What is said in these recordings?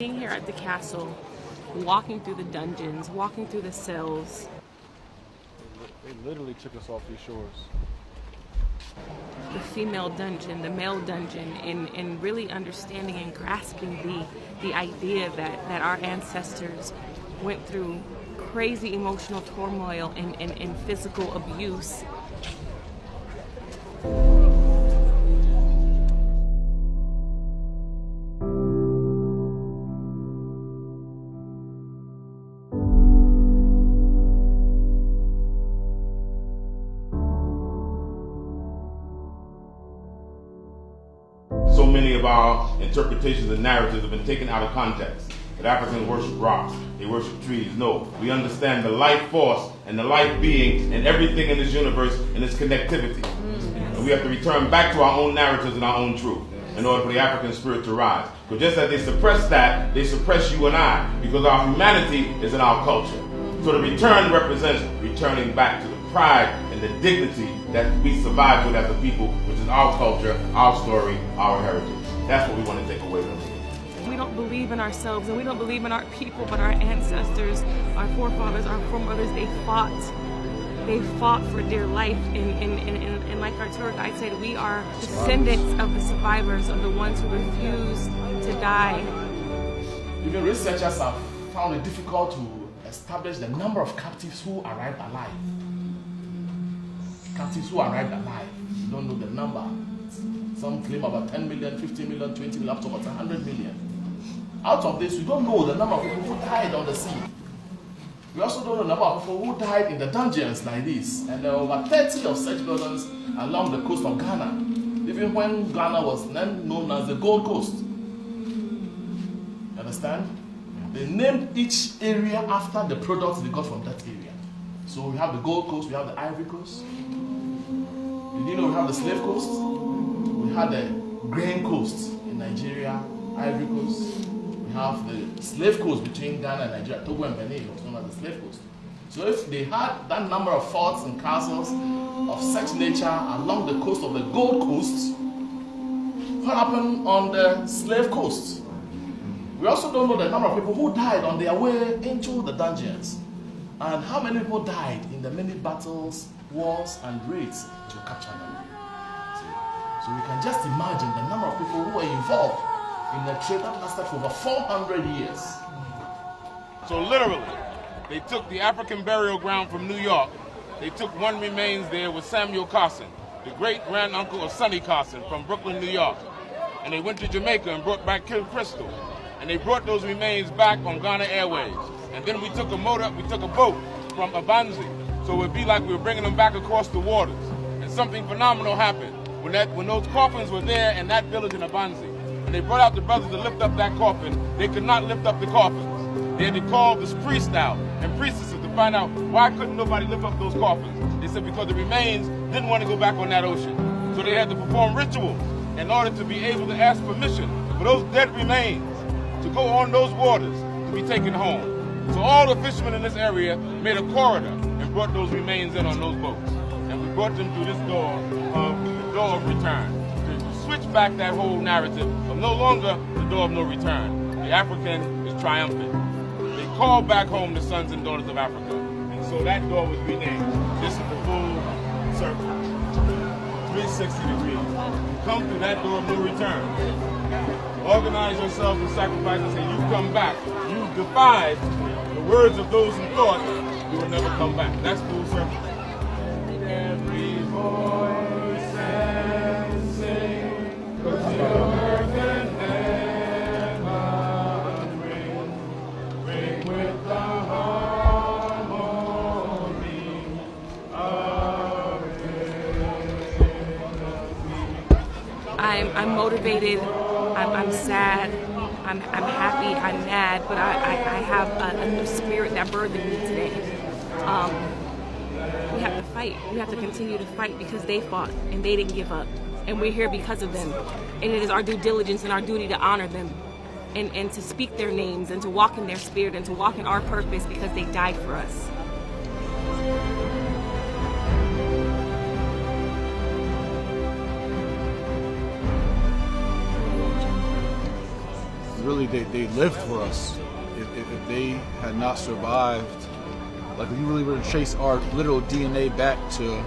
Being here at the castle, walking through the dungeons, walking through the cells. They literally took us off these shores. The female dungeon, the male dungeon, and really understanding and grasping the idea that our ancestors went through crazy emotional turmoil and physical abuse. So many of our interpretations and narratives have been taken out of context. That Africans worship rocks, they worship trees. No, we understand the life force and the life being and everything in this universe and its connectivity. And we have to return back to our own narratives and our own truth in order for the African spirit to rise. Because just as they suppress that, they suppress you and I, because our humanity is in our culture. So the return represents returning back to the pride and the dignity that we survive with as a people, which is our culture, our story, our heritage. That's what we want to take away from it. We don't believe in ourselves and we don't believe in our people, but our ancestors, our forefathers, our foremothers, they fought for dear life. And like our tour guide said, we are descendants of the survivors, of the ones who refused to die. Even researchers have found it difficult to establish the number of captives who arrived alive. Captives who arrived alive. We don't know the number. Some claim about 10 million, 15 million, 20 million, up to about 100 million. Out of this, we don't know the number of people who died on the sea. We also don't know the number of people who died in the dungeons like this. And there are over 30 of such buildings along the coast of Ghana, even when Ghana was then known as the Gold Coast. You understand? They named each area after the products they got from that area. So we have the Gold Coast, we have the Ivory Coast. Did you know we have the Slave Coast? We have the Grain Coast in Nigeria, Ivory Coast. We have the Slave Coast between Ghana and Nigeria, Togo and Benin, was known as the Slave Coast. So if they had that number of forts and castles of such nature along the coast of the Gold Coast, what happened on the Slave Coast? We also don't know the number of people who died on their way into the dungeons, and how many people died in the many battles, wars, and raids to capture them. So we can just imagine the number of people who were involved in a trade that lasted for over 400 years. So literally, they took the African burial ground from New York. They took one remains there with Samuel Carson, the great-granduncle of Sonny Carson from Brooklyn, New York. And they went to Jamaica and brought back Kid Crystal. And they brought those remains back on Ghana Airways. And then we took a boat from Abanzi. So it would be like we were bringing them back across the waters. And something phenomenal happened. When those coffins were there in that village in Abanzi, and they brought out the brothers to lift up that coffin, they could not lift up the coffins. They had to call this priest out and priestesses to find out why couldn't nobody lift up those coffins. They said because the remains didn't want to go back on that ocean. So they had to perform rituals in order to be able to ask permission for those dead remains to go on those waters to be taken home. So all the fishermen in this area made a corridor and brought those remains in on those boats. And we brought them through this door of return. To switch back that whole narrative of no longer the door of no return. The African is triumphant. They called back home the sons and daughters of Africa. And so that door was renamed. This is the full circle. 360 degrees. You come through that door of no return. Organize yourself and sacrifice and say, you come back. You defied the words of those who thought you would never come back. That's full circle. Every voice and sing, 'cause the earth and heaven ring with the harmony of eternity. I'm motivated. I'm sad, I'm happy, I'm mad, but I have a new spirit that birthed in me today. We have to fight. We have to continue to fight because they fought and they didn't give up. And we're here because of them. And it is our due diligence and our duty to honor them and to speak their names and to walk in their spirit and to walk in our purpose because they died for us. really they lived for us. If they had not survived, like if you really were to trace our literal DNA back to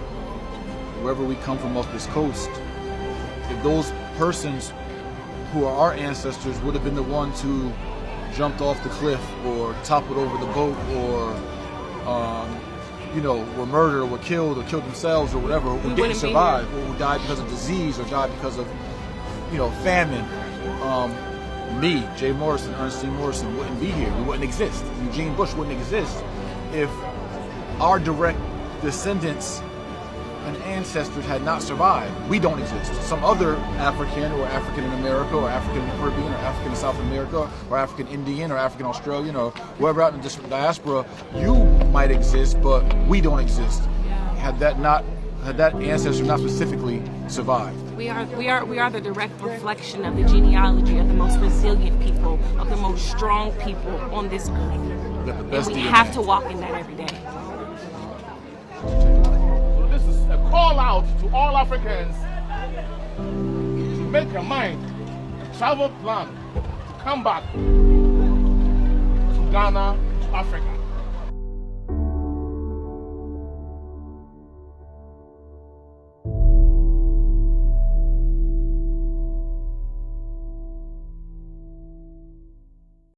wherever we come from off this coast, if those persons who are our ancestors would have been the ones who jumped off the cliff or toppled over the boat or were murdered or were killed themselves or whatever, who didn't survive, or who died because of disease or died because of famine. Me, Jay Morrison, Ernestine Morrison wouldn't be here. We wouldn't exist. Eugene Bush wouldn't exist if our direct descendants and ancestors had not survived. We don't exist. Some other African or African in America or African in the Caribbean or African in South America or African Indian or African Australian or wherever out in the diaspora, you might exist, but we don't exist. Had that ancestor not specifically survived. We are the direct reflection of the genealogy of the most resilient people, of the most strong people on this earth. And we have to walk in that every day. So this is a call out to all Africans to make a mind, a travel plan, to come back to Ghana, to Africa.